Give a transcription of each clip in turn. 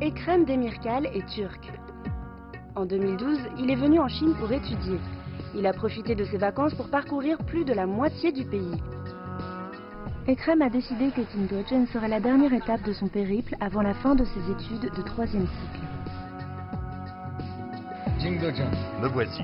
Ekrem Demirkal est turc. En 2012, il est venu en Chine pour étudier. Il a profité de ses vacances pour parcourir plus de la moitié du pays. Ekrem a décidé que Tingdozhen serait la dernière étape de son périple avant la fin de ses études de 3e cycle. Tingdozhen. Me voici.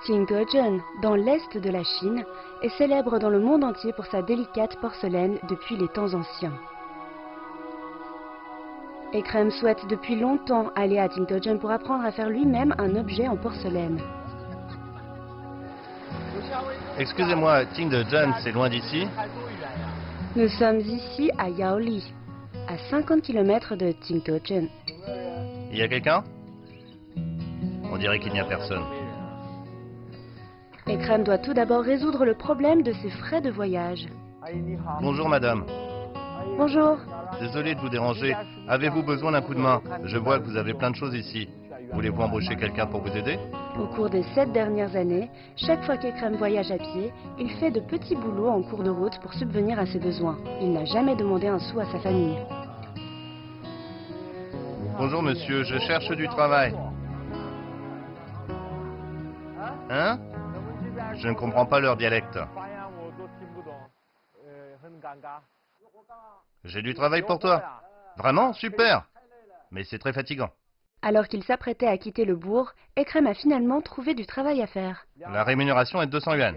Tingdozhen, dans l'est de la Chine, est célèbre dans le monde entier pour sa délicate porcelaine depuis les temps anciens. Ekrem souhaite depuis longtemps aller à Tingdozhen pour apprendre à faire lui-même un objet en porcelaine. Excusez-moi, Tingdozhen, c'est loin d'ici? Nous sommes ici à Yaoli, à 50 km de Tingdozhen. Il y a quelqu'un? On dirait qu'il n'y a personne. Ekrem doit tout d'abord résoudre le problème de ses frais de voyage. Bonjour madame. Bonjour. Désolé de vous déranger. Avez-vous besoin d'un coup de main? Je vois que vous avez plein de choses ici. Voulez-vous embaucher quelqu'un pour vous aider? Au cours des 7 dernières années, chaque fois qu'Ekrem voyage à pied, il fait de petits boulots en cours de route pour subvenir à ses besoins. Il n'a jamais demandé un sou à sa famille. Bonjour monsieur, je cherche du travail. Hein? Je ne comprends pas leur dialecte. J'ai du travail pour toi. Vraiment? Super! Mais c'est très fatigant. Alors qu'il s'apprêtait à quitter le bourg, Ekrem a finalement trouvé du travail à faire. La rémunération est de 200 yuan.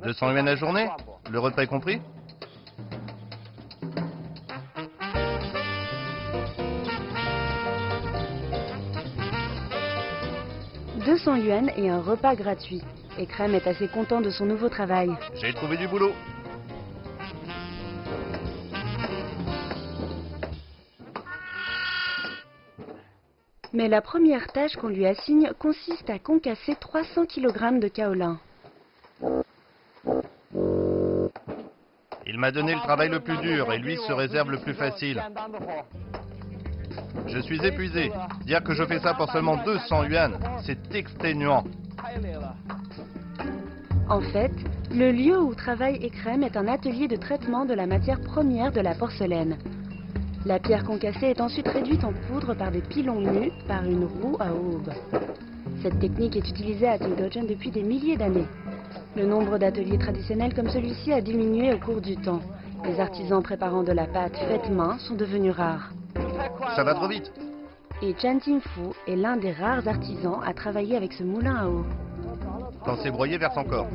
200 yuan la journée? Le repas est compris? « 200 yuan et un repas gratuit. Ekrem est assez content de son nouveau travail. J'ai trouvé du boulot. Mais la première tâche qu'on lui assigne consiste à concasser 300 kg de kaolin. Il m'a donné le travail le plus dur et lui se réserve le plus facile. Je suis épuisé. Dire que je fais ça pour seulement 200 yuan, c'est exténuant. En fait, le lieu où travaille Ekrem est un atelier de traitement de la matière première de la porcelaine. La pierre concassée est ensuite réduite en poudre par des pilons nus par une roue à aube. Cette technique est utilisée à Tingdozhen depuis des milliers d'années. Le nombre d'ateliers traditionnels comme celui-ci a diminué au cours du temps. Les artisans préparant de la pâte faite main sont devenus rares. Ça va trop vite. Et Chan Tingfu est l'un des rares artisans à travailler avec ce moulin à eau. Quand c'est broyé, verse encore.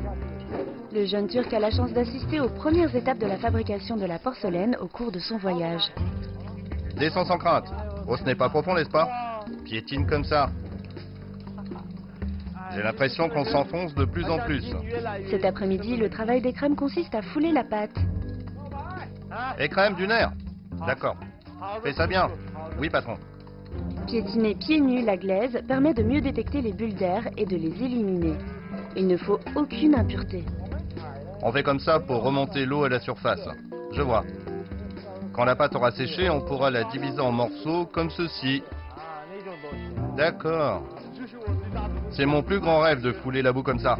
Le jeune Turc a la chance d'assister aux premières étapes de la fabrication de la porcelaine au cours de son voyage. Descends sans crainte. Oh, ce n'est pas profond, n'est-ce pas? Piétine comme ça. J'ai l'impression qu'on s'enfonce de plus en plus. Cet après-midi, le travail d'Ekrem consiste à fouler la pâte. Ekrem, du nerf. D'accord. Fais ça bien. Oui, patron. Piétiner pieds nus la glaise permet de mieux détecter les bulles d'air et de les éliminer. Il ne faut aucune impureté. On fait comme ça pour remonter l'eau à la surface. Je vois. Quand la pâte aura séché, on pourra la diviser en morceaux comme ceci. D'accord. C'est mon plus grand rêve de fouler la boue comme ça.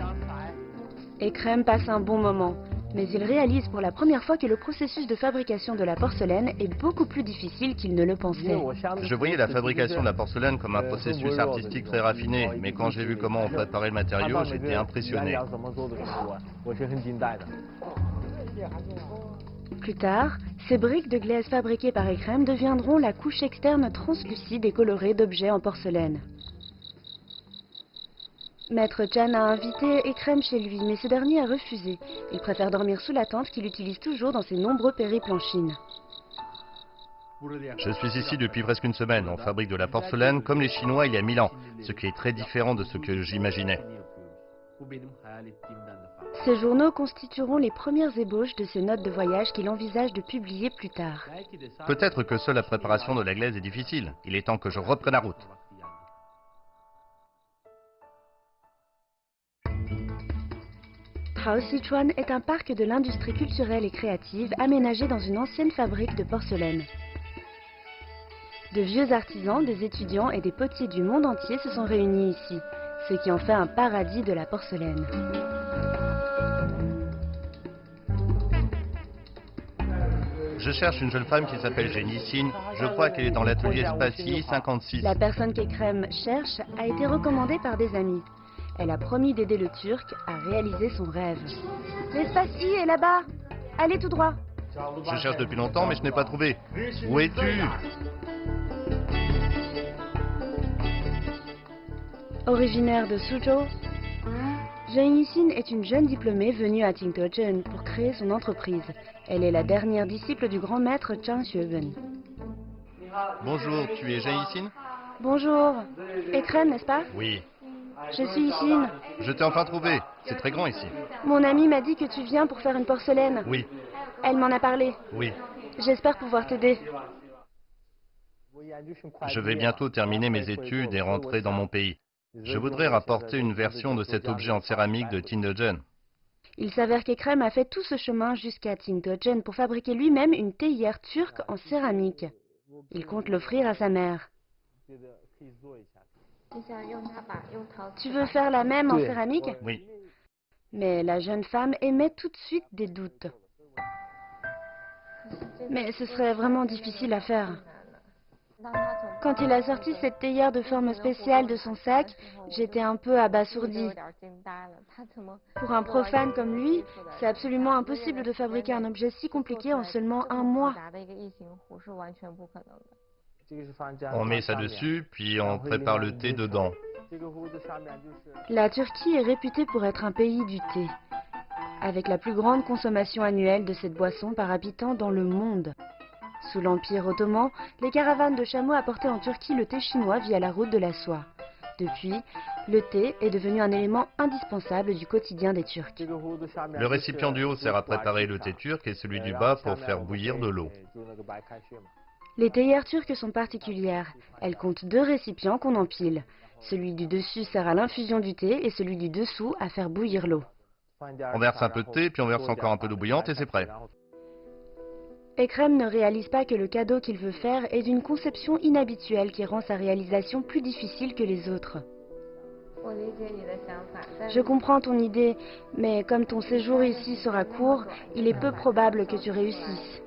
Ekrem passe un bon moment, mais il réalise pour la première fois que le processus de fabrication de la porcelaine est beaucoup plus difficile qu'il ne le pensait. Je voyais la fabrication de la porcelaine comme un processus artistique très raffiné, mais quand j'ai vu comment on préparait le matériau, j'étais impressionné. Plus tard, ces briques de glaise fabriquées par Ekrem deviendront la couche externe translucide et colorée d'objets en porcelaine. Maître Chan a invité Ekrem chez lui, mais ce dernier a refusé. Il préfère dormir sous la tente qu'il utilise toujours dans ses nombreux périples en Chine. Je suis ici depuis presque une semaine. On fabrique de la porcelaine comme les Chinois il y a 1000 ans, ce qui est très différent de ce que j'imaginais. Ces journaux constitueront les premières ébauches de ses notes de voyage qu'il envisage de publier plus tard. Peut-être que seule la préparation de la glaise est difficile. Il est temps que je reprenne la route. Trao Sichuan est un parc de l'industrie culturelle et créative aménagé dans une ancienne fabrique de porcelaine. De vieux artisans, des étudiants et des potiers du monde entier se sont réunis ici. ce qui en fait un paradis de la porcelaine. Je cherche une jeune femme qui s'appelle Jenny Sin. Je crois qu'elle est dans l'atelier Spassy 56. La personne qu'Ekrem cherche a été recommandée par des amis. Elle a promis d'aider le Turc à réaliser son rêve. L'espace I est là-bas. Allez tout droit. Je cherche depuis longtemps, mais je n'ai pas trouvé. Où es-tu? Originaire de Suzhou, Zheng Yixin est une jeune diplômée venue à Qingdezhen pour créer son entreprise. Elle est la dernière disciple du grand maître Zhang Xueben. Bonjour, tu es Jenny Sin? Bonjour. Ekrem, n'est-ce pas? Oui. Je suis Yixin. Je t'ai enfin trouvé. C'est très grand ici. Mon amie m'a dit que tu viens pour faire une porcelaine. Oui, Elle m'en a parlé. oui. J'espère pouvoir t'aider. Je vais bientôt terminer mes études et rentrer dans mon pays. Je voudrais rapporter une version de cet objet en céramique de Qingdezhen. Il s'avère qu'Ekrem a fait tout ce chemin jusqu'à Qingdezhen pour fabriquer lui-même une théière turque en céramique. Il compte l'offrir à sa mère. Tu veux faire la même en céramique? Oui. Mais la jeune femme émet tout de suite des doutes. Mais ce serait vraiment difficile à faire. Quand il a sorti cette théière de forme spéciale de son sac, j'étais un peu abasourdie. Pour un profane comme lui, c'est absolument impossible de fabriquer un objet si compliqué en seulement un mois. On met ça dessus, puis on prépare le thé dedans. La Turquie est réputée pour être un pays du thé, avec la plus grande consommation annuelle de cette boisson par habitant dans le monde. Sous l'Empire ottoman, les caravanes de chameaux apportaient en Turquie le thé chinois via la route de la soie. Depuis, le thé est devenu un élément indispensable du quotidien des Turcs. Le récipient du haut sert à préparer le thé turc et celui du bas pour faire bouillir de l'eau. Les théières turques sont particulières. Elles comptent 2 récipients qu'on empile. Celui du dessus sert à l'infusion du thé et celui du dessous à faire bouillir l'eau. On verse un peu de thé, puis on verse encore un peu d'eau bouillante et c'est prêt. Ekrem ne réalise pas que le cadeau qu'il veut faire est d'une conception inhabituelle qui rend sa réalisation plus difficile que les autres. Je comprends ton idée, mais comme ton séjour ici sera court, il est peu probable que tu réussisses.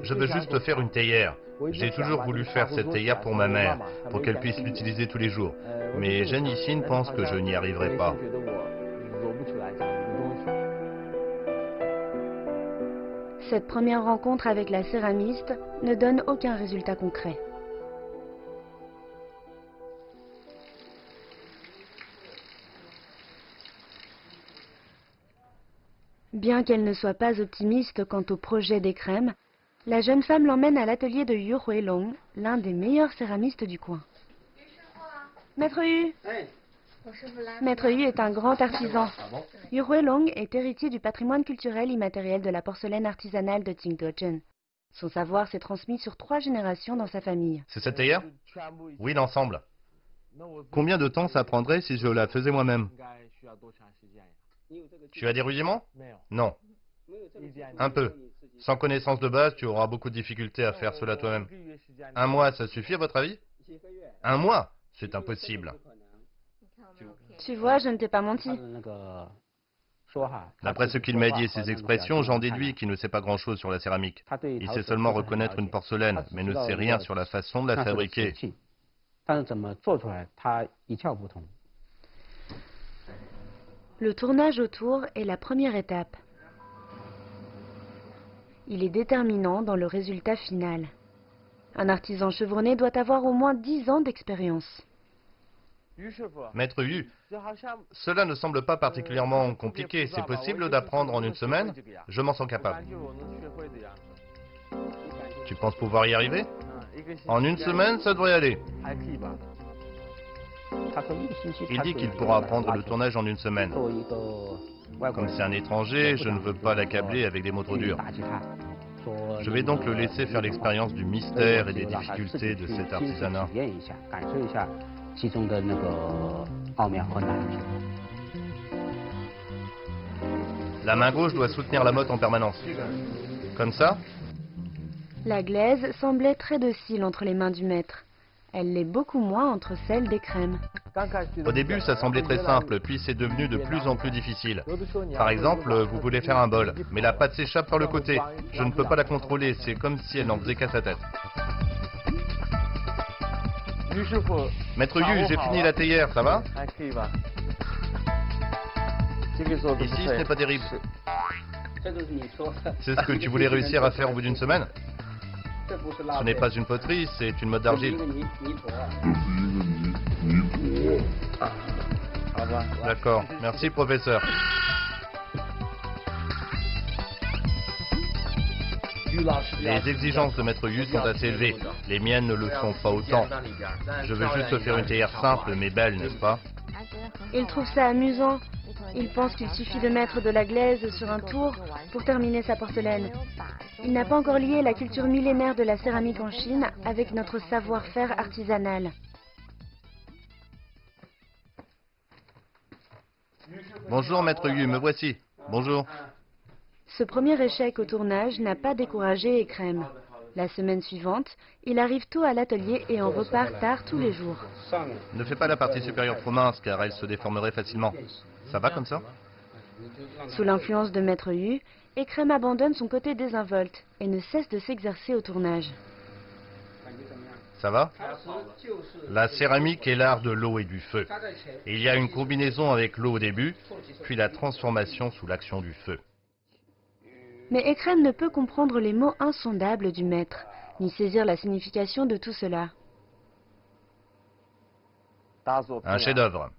Je veux juste faire une théière. J'ai toujours voulu faire cette théière pour ma mère, pour qu'elle puisse l'utiliser tous les jours. Mais Jenny Sin pense que je n'y arriverai pas. Cette première rencontre avec la céramiste ne donne aucun résultat concret. Bien qu'elle ne soit pas optimiste quant au projet d'Ekrem, la jeune femme l'emmène à l'atelier de Yu Huilong, l'un des meilleurs céramistes du coin. Maître Yu, Maître Yu est un grand artisan. Yu Huilong est héritier du patrimoine culturel immatériel de la porcelaine artisanale de Qingdezhen. Son savoir s'est transmis sur 3 générations dans sa famille. C'est cette théière? Oui, l'ensemble. Combien de temps ça prendrait si je la faisais moi-même? Tu as des rudiments? Non. Un peu. Sans connaissance de base, tu auras beaucoup de difficultés à faire cela toi-même. 1 mois, ça suffit à votre avis? 1 mois? C'est impossible. Tu vois, je ne t'ai pas menti. D'après ce qu'il m'a dit et ses expressions, j'en déduis qu'il ne sait pas grand-chose sur la céramique. Il sait seulement reconnaître une porcelaine, mais ne sait rien sur la façon de la fabriquer. Le tournage autour est la première étape. Il est déterminant dans le résultat final. Un artisan chevronné doit avoir au moins 10 ans d'expérience. Maître Yu, cela ne semble pas particulièrement compliqué. C'est possible d'apprendre en 1 semaine? Je m'en sens capable. Tu penses pouvoir y arriver? En 1 semaine, ça devrait aller. Il dit qu'il pourra apprendre le tournage en 1 semaine. Comme c'est un étranger, je ne veux pas l'accabler avec des mots trop durs. Je vais donc le laisser faire l'expérience du mystère et des difficultés de cet artisanat. La main gauche doit soutenir la motte en permanence. Comme ça? La glaise semblait très docile entre les mains du maître. Elle l'est beaucoup moins entre celles d'Ekrem. Au début, ça semblait très simple, puis c'est devenu de plus en plus difficile. Par exemple, vous voulez faire un bol, mais la pâte s'échappe par le côté. Je ne peux pas la contrôler, c'est comme si elle n'en faisait qu'à sa tête. Maître Yu, j'ai fini la théière, ça va? Ici, ce n'est pas terrible. C'est ce que tu voulais réussir à faire au bout d'une semaine? Ce n'est pas une poterie, c'est une motte d'argile. D'accord, merci professeur. Les exigences de Maître Yu sont assez élevées. Les miennes ne le sont pas autant. Je veux juste faire une théière simple mais belle, n'est-ce pas? Il trouve ça amusant. Il pense qu'il suffit de mettre de la glaise sur un tour pour terminer sa porcelaine. Il n'a pas encore lié la culture millénaire de la céramique en Chine avec notre savoir-faire artisanal. Bonjour Maître Yu, me voici. Bonjour. Ce premier échec au tournage n'a pas découragé Ekrem. La semaine suivante, il arrive tôt à l'atelier et en repart tard tous les jours. Ne fais pas la partie supérieure trop mince car elle se déformerait facilement. Ça va comme ça? Sous l'influence de Maître Yu, Ekrem abandonne son côté désinvolte et ne cesse de s'exercer au tournage. Ça va? La céramique est l'art de l'eau et du feu. Il y a une combinaison avec l'eau au début, puis la transformation sous l'action du feu. Mais Ekrem ne peut comprendre les mots insondables du maître, ni saisir la signification de tout cela. Un chef-d'œuvre.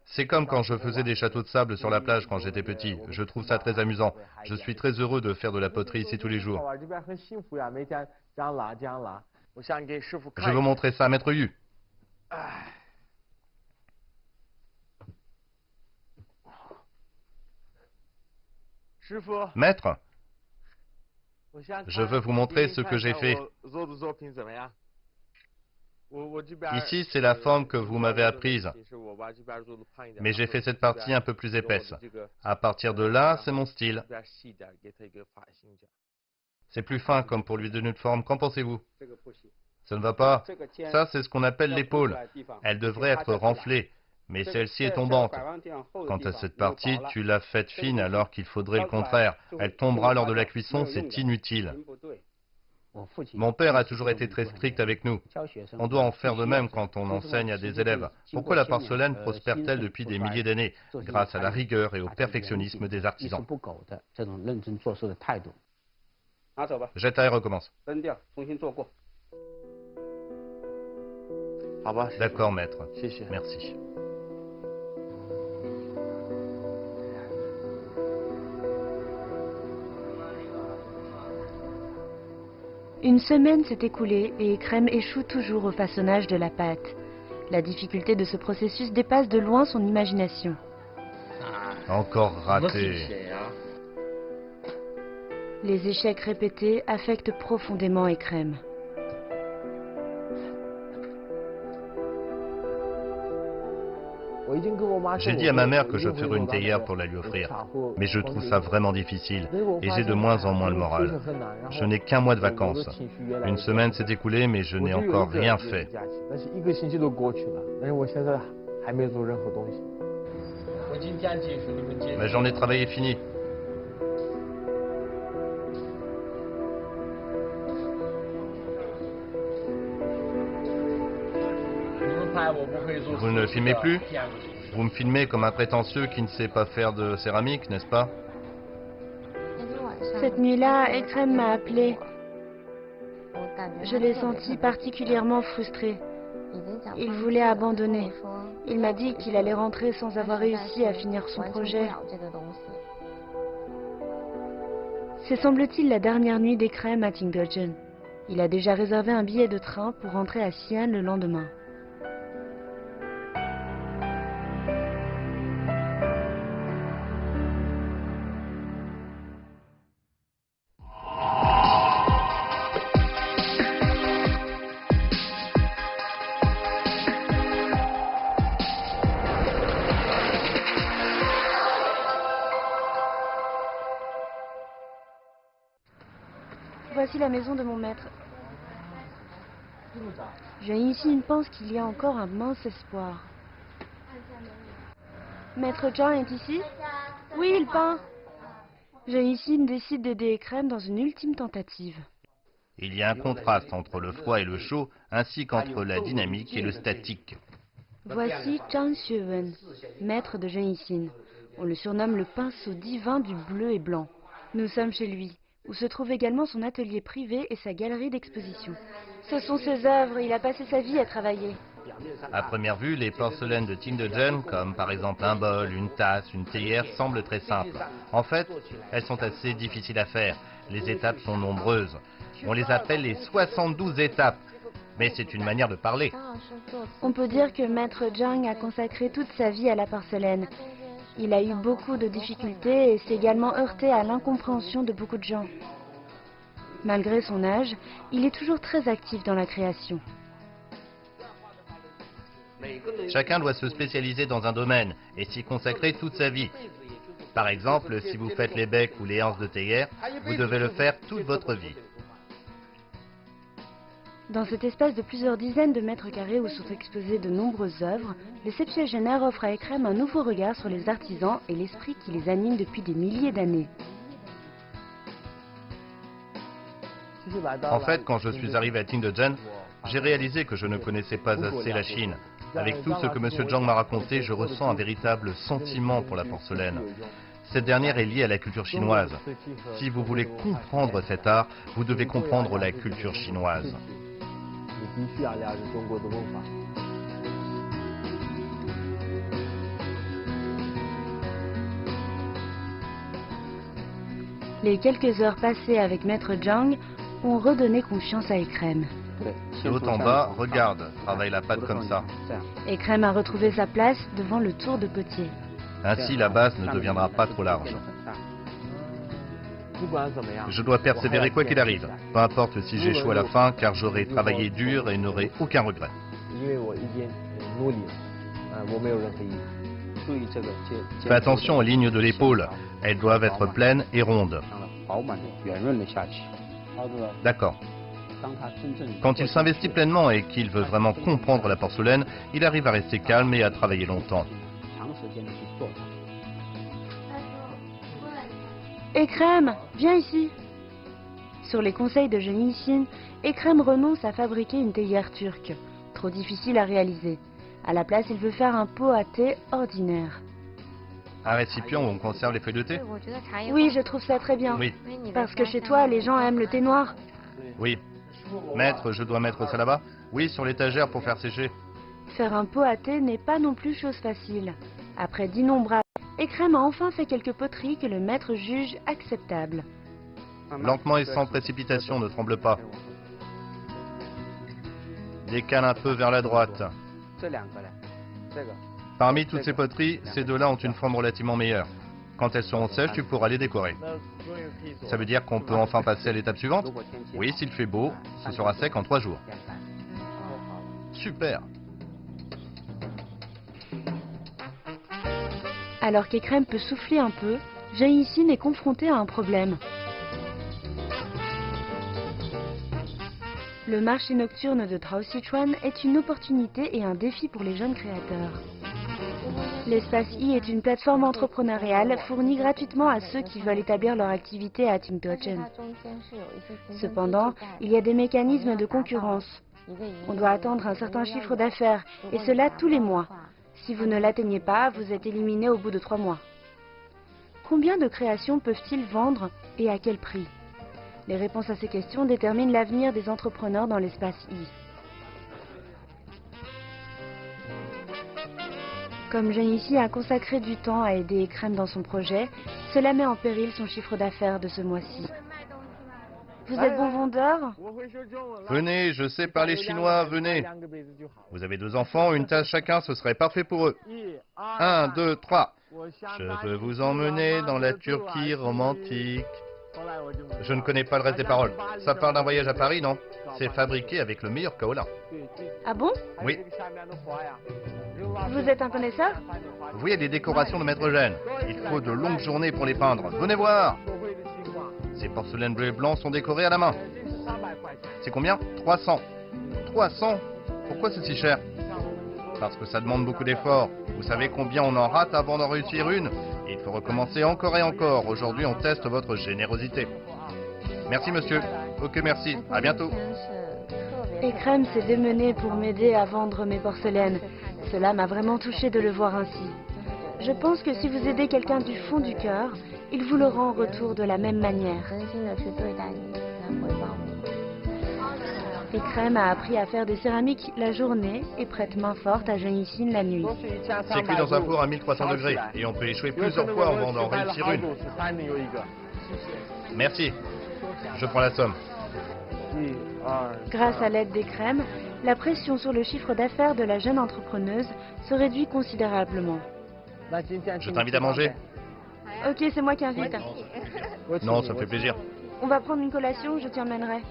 C'est comme quand je faisais des châteaux de sable sur la plage quand j'étais petit. Je trouve ça très amusant. Je suis très heureux de faire de la poterie ici tous les jours. Je veux montrer ça à Maître Yu. Maître, je veux vous montrer ce que j'ai fait. Ici, c'est la forme que vous m'avez apprise. Mais j'ai fait cette partie un peu plus épaisse. À partir de là, c'est mon style. C'est plus fin comme pour lui donner une forme. Qu'en pensez-vous? Ça ne va pas. Ça, c'est ce qu'on appelle l'épaule. Elle devrait être renflée. Mais celle-ci est tombante. Quant à cette partie, tu l'as faite fine alors qu'il faudrait le contraire. Elle tombera lors de la cuisson, c'est inutile. Mon père a toujours été très strict avec nous. On doit en faire de même quand on enseigne à des élèves. Pourquoi la porcelaine prospère-t-elle depuis des milliers d'années? Grâce à la rigueur et au perfectionnisme des artisans. Jette-la et recommence. D'accord, maître. Merci. Une semaine s'est écoulée et Ekrem échoue toujours au façonnage de la pâte. La difficulté de ce processus dépasse de loin son imagination. Encore raté. Les échecs répétés affectent profondément Ekrem. J'ai dit à ma mère que je ferais une théière pour la lui offrir. Mais je trouve ça vraiment difficile et j'ai de moins en moins le moral. Je n'ai qu'un mois de vacances. Une semaine s'est écoulée mais je n'ai encore rien fait. Ma journée de travail est finie. Vous ne filmez plus? Vous me filmez comme un prétentieux qui ne sait pas faire de céramique, n'est-ce pas? Cette nuit-là, Ekrem m'a appelé. Je l'ai senti particulièrement frustré. Il voulait abandonner. Il m'a dit qu'il allait rentrer sans avoir réussi à finir son projet. C'est semble-t-il la dernière nuit d'Ekrem à Tingolgen. Il a déjà réservé un billet de train pour rentrer à Xi'an le lendemain. Voici la maison de mon maître. Jean Yixin pense qu'il y a encore un mince espoir. Maître Zhang est ici? Oui, il peint. Jean Yixin décide d'aider Ekrem dans une ultime tentative. Il y a un contraste entre le froid et le chaud, ainsi qu'entre la dynamique et le statique. Voici Zhang Xuewen, maître de Jean Yixin. On le surnomme le pinceau divin du bleu et blanc. Nous sommes chez lui, où se trouve également son atelier privé et sa galerie d'exposition. Ce sont ses œuvres, il a passé sa vie à travailler. À première vue, les porcelaines de Tingdegen, comme par exemple un bol, une tasse, une théière, semblent très simples. En fait, elles sont assez difficiles à faire. Les étapes sont nombreuses. On les appelle les 72 étapes. Mais c'est une manière de parler. On peut dire que Maître Zhang a consacré toute sa vie à la porcelaine. Il a eu beaucoup de difficultés et s'est également heurté à l'incompréhension de beaucoup de gens. Malgré son âge, il est toujours très actif dans la création. Chacun doit se spécialiser dans un domaine et s'y consacrer toute sa vie. Par exemple, si vous faites les becs ou les anses de théière, vous devez le faire toute votre vie. Dans cet espace de plusieurs dizaines de mètres carrés où sont exposées de nombreuses œuvres, le septuagénaire offre à Ekrem un nouveau regard sur les artisans et l'esprit qui les anime depuis des milliers d'années. En fait, quand je suis arrivé à Tingdegen, j'ai réalisé que je ne connaissais pas assez la Chine. Avec tout ce que M. Zhang m'a raconté, je ressens un véritable sentiment pour la porcelaine. Cette dernière est liée à la culture chinoise. Si vous voulez comprendre cet art, vous devez comprendre la culture chinoise. Les quelques heures passées avec Maître Zhang ont redonné confiance à Ekrem. De haut en bas, regarde, travaille la pâte comme ça. Ekrem a retrouvé sa place devant le tour de potier. Ainsi, la base ne deviendra pas trop large. Je dois persévérer quoi qu'il arrive. Peu importe si j'échoue à la fin, car j'aurai travaillé dur et n'aurai aucun regret. Fais attention aux lignes de l'épaule. Elles doivent être pleines et rondes. D'accord. Quand il s'investit pleinement et qu'il veut vraiment comprendre la porcelaine, il arrive à rester calme et à travailler longtemps. Ekrem, viens ici. Sur les conseils de Jean Yixin, Ekrem renonce à fabriquer une théière turque, trop difficile à réaliser. À la place, il veut faire un pot à thé ordinaire. Un récipient où on conserve les feuilles de thé? Oui, je trouve ça très bien. Oui. Parce que chez toi, les gens aiment le thé noir. Oui. Maître, je dois mettre ça là-bas? Oui, sur l'étagère pour faire sécher. Faire un pot à thé n'est pas non plus chose facile. Après d'innombrables, Ekrem a enfin fait quelques poteries que le maître juge acceptables. Lentement et sans précipitation, ne tremble pas. Décale un peu vers la droite. Parmi toutes ces poteries, ces deux-là ont une forme relativement meilleure. Quand elles seront sèches, tu pourras les décorer. Ça veut dire qu'on peut enfin passer à l'étape suivante? Oui, s'il fait beau, ce sera sec en 3 jours. Super! Alors qu'Ekrem peut souffler un peu, Jean Yixin est confronté à un problème. Le marché nocturne de Traossichuan est une opportunité et un défi pour les jeunes créateurs. L'espace I est une plateforme entrepreneuriale fournie gratuitement à ceux qui veulent établir leur activité à Tingdegen. Cependant, il y a des mécanismes de concurrence. On doit attendre un certain chiffre d'affaires, et cela tous les mois. Si vous ne l'atteignez pas, vous êtes éliminé au bout de 3 mois. Combien de créations peuvent-ils vendre et à quel prix? Les réponses à ces questions déterminent l'avenir des entrepreneurs dans l'espace I. Comme Jean Yixin a consacré du temps à aider Ekrem dans son projet, cela met en péril son chiffre d'affaires de ce mois-ci. Vous êtes bon vendeur? Venez, je sais parler chinois, venez. Vous avez 2 enfants, une tasse chacun, ce serait parfait pour eux. 1, 2, 3. Je veux vous emmener dans la Turquie romantique. Je ne connais pas le reste des paroles. Ça parle d'un voyage à Paris, non? C'est fabriqué avec le meilleur kaolin. Ah bon? Oui. Vous êtes un connaisseur? Vous voyez les décorations de Maître Gênes. Il faut de longues journées pour les peindre. Venez voir. Ces porcelaines bleues et blancs sont décorées à la main. C'est combien? 300. 300? Pourquoi c'est si cher? Parce que ça demande beaucoup d'efforts. Vous savez combien on en rate avant d'en réussir une? Il faut recommencer encore et encore. Aujourd'hui, on teste votre générosité. Merci, monsieur. Ok, merci. À bientôt. Ekrem s'est démené pour m'aider à vendre mes porcelaines. Cela m'a vraiment touché de le voir ainsi. Je pense que si vous aidez quelqu'un du fond du cœur, il vous le rend en retour de la même manière. Ekrem a appris à faire des céramiques la journée et prête main forte à Jean-Yixin la nuit. C'est cuit dans un four à 1300 degrés et on peut échouer plusieurs fois avant d'en réussir une. Merci. Je prends la somme. Grâce à l'aide d'Ekrem, la pression sur le chiffre d'affaires de la jeune entrepreneuse se réduit considérablement. Je t'invite à manger. Ok, c'est moi qui invite. Non, ça me fait plaisir. On va prendre une collation, je t'y emmènerai.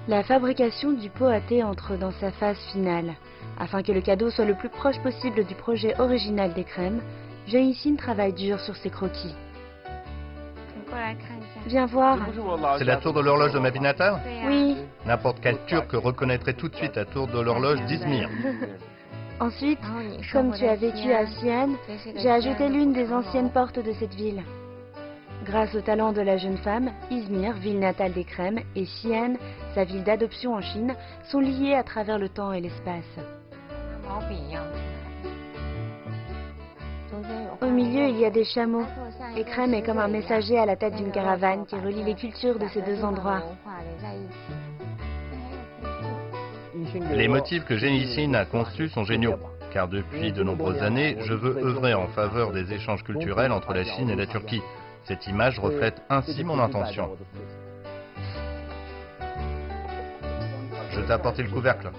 La fabrication du pot à thé entre dans sa phase finale. Afin que le cadeau soit le plus proche possible du projet original d'Ekrem, Jean-Yixin travaille dur sur ses croquis. Viens voir. C'est la tour de l'horloge de ma ville natale? Oui. N'importe quel Turc reconnaîtrait tout de suite la tour de l'horloge d'Izmir. Ensuite, comme tu as vécu à Xi'an, j'ai ajouté l'une des anciennes portes de cette ville. Grâce au talent de la jeune femme, Izmir, ville natale d'Ekrem, et Xi'an, sa ville d'adoption en Chine, sont liés à travers le temps et l'espace. Au milieu, il y a des chameaux. Ekrem est comme un messager à la tête d'une caravane qui relie les cultures de ces deux endroits. Les motifs que Jean-Yixin a conçus sont géniaux, car depuis de nombreuses années, je veux œuvrer en faveur des échanges culturels entre la Chine et la Turquie. Cette image reflète ainsi mon intention. Je t'ai apporté le couvercle.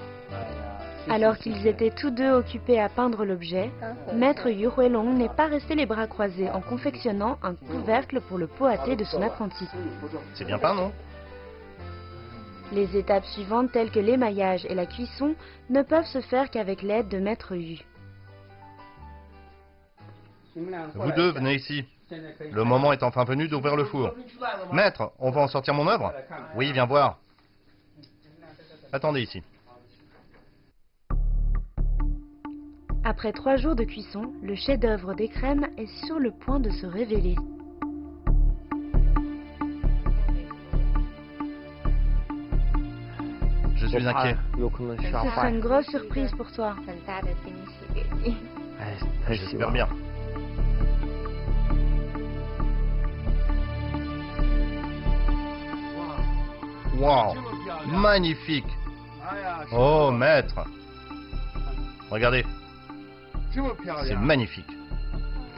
Alors qu'ils étaient tous deux occupés à peindre l'objet, Maître Yu Huilong n'est pas resté les bras croisés en confectionnant un couvercle pour le pot à thé de son apprenti. C'est bien peint, non? Les étapes suivantes, telles que l'émaillage et la cuisson, ne peuvent se faire qu'avec l'aide de Maître Yu. Vous deux, venez ici. Le moment est enfin venu d'ouvrir le four. Maître, on va en sortir mon œuvre? Oui, viens voir. Attendez ici. Après 3 jours de cuisson, le chef-d'œuvre d'Ekrem est sur le point de se révéler. Je suis inquiet. Ce sera une grosse surprise pour toi. J'espère bien. Wow, magnifique. Oh, maître. Regardez. C'est magnifique.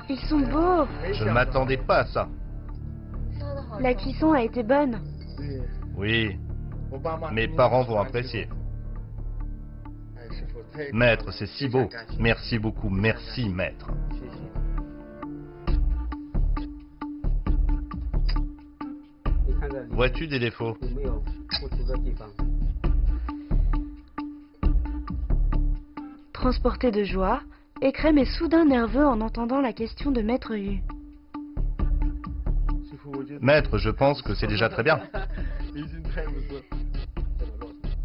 Ils sont beaux. Je ne m'attendais pas à ça. La cuisson a été bonne. Oui, mes parents vont apprécier. Maître, c'est si beau. Merci beaucoup, merci, maître. Vois-tu des défauts? Transporté de joie, Ekrem est soudain nerveux en entendant la question de Maître Yu. Maître, je pense que c'est déjà très bien.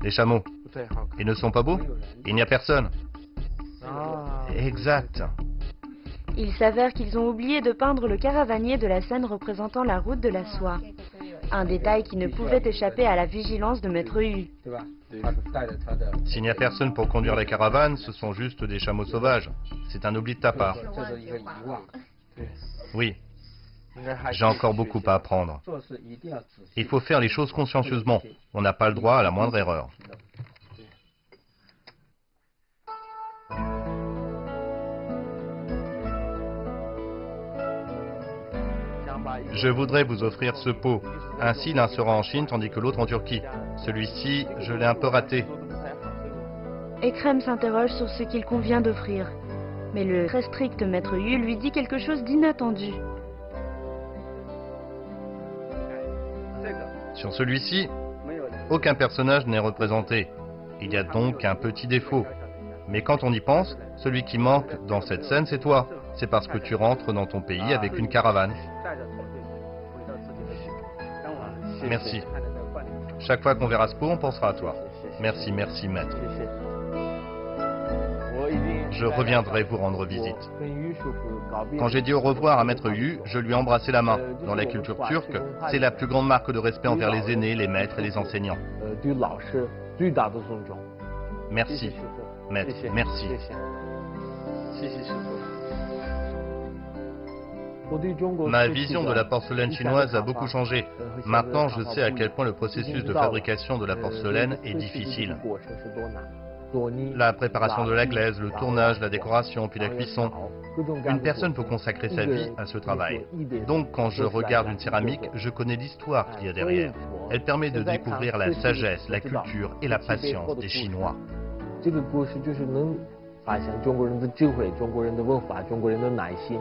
Les chameaux, ils ne sont pas beaux? Il n'y a personne. Exact. Il s'avère qu'ils ont oublié de peindre le caravanier de la scène représentant la route de la soie. Un détail qui ne pouvait échapper à la vigilance de Maître Yu. S'il n'y a personne pour conduire la caravane, ce sont juste des chameaux sauvages. C'est un oubli de ta part. Oui. J'ai encore beaucoup à apprendre. Il faut faire les choses consciencieusement. On n'a pas le droit à la moindre erreur. Je voudrais vous offrir ce pot. Ainsi, l'un sera en Chine tandis que l'autre en Turquie. Celui-ci, je l'ai un peu raté. Ekrem s'interroge sur ce qu'il convient d'offrir. Mais le très strict Maître Yu lui dit quelque chose d'inattendu. Sur celui-ci, aucun personnage n'est représenté. Il y a donc un petit défaut. Mais quand on y pense, celui qui manque dans cette scène, c'est toi. C'est parce que tu rentres dans ton pays avec une caravane. Merci. Chaque fois qu'on verra ce pot, on pensera à toi. Merci, merci, maître. Je reviendrai vous rendre visite. Quand j'ai dit au revoir à maître Yu, je lui ai embrassé la main. Dans la culture turque, c'est la plus grande marque de respect envers les aînés, les maîtres et les enseignants. Merci, maître, merci. Ma vision de la porcelaine chinoise a beaucoup changé. Maintenant, je sais à quel point le processus de fabrication de la porcelaine est difficile. La préparation de la glaise, le tournage, la décoration, puis la cuisson. Une personne peut consacrer sa vie à ce travail. Donc, quand je regarde une céramique, je connais l'histoire qu'il y a derrière. Elle permet de découvrir la sagesse, la culture et la patience des Chinois. 这个故事就是能发现中国人的智慧、中国人的文化、中国人的耐心。